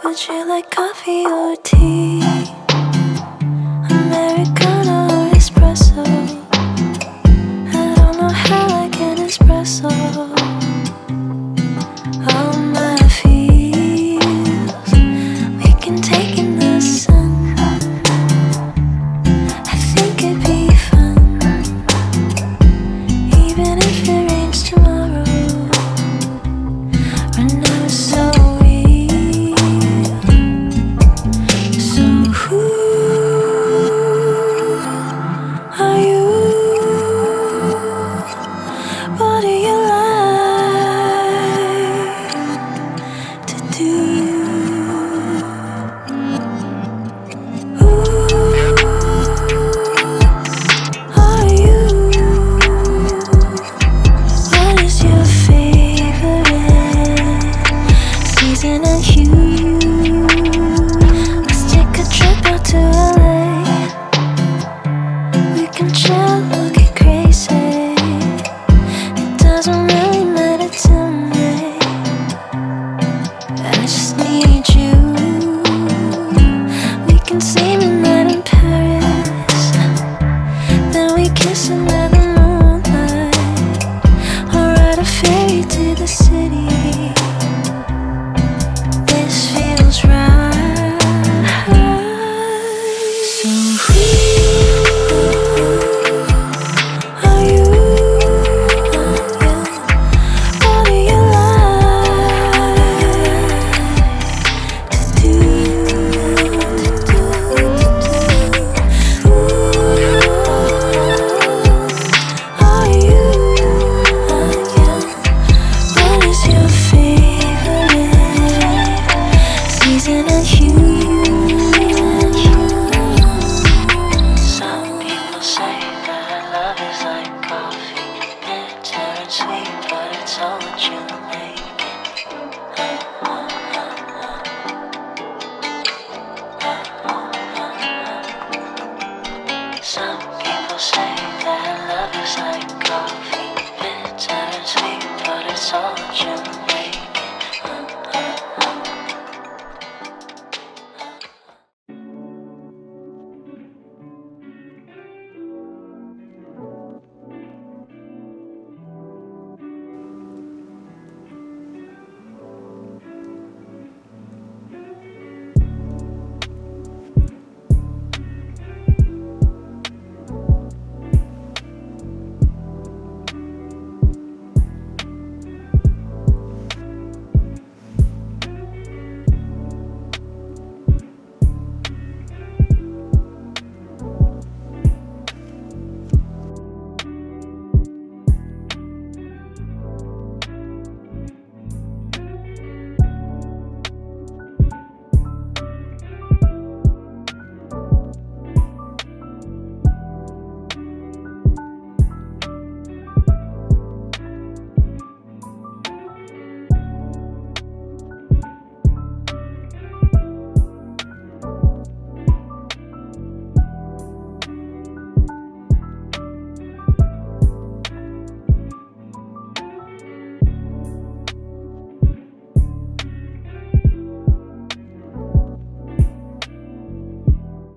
Would you like coffee or tea? Americano or espresso? I don't know how I can espresso all my feels. We can take in the sun. I think it'd be fun, even if it rains tomorrow. Right now it's so weird. So who are you? What do you like to do? Who are you? What is your favorite season and hue? Let's take a trip out to LA. We can chill, we'll get crazy. It doesn't really matter to me. I just need you. We can see midnight in Paris, then we kiss under the moonlight, or ride a ferry to the city. This feels right. So who are you? What do you like to do? Who are you? What is your favorite season and hue? Some people say that love is like coffee, bitter and sweet, but it's all what you make it. Some people say that love is like coffee, bitter and sweet, but it's all what you make it.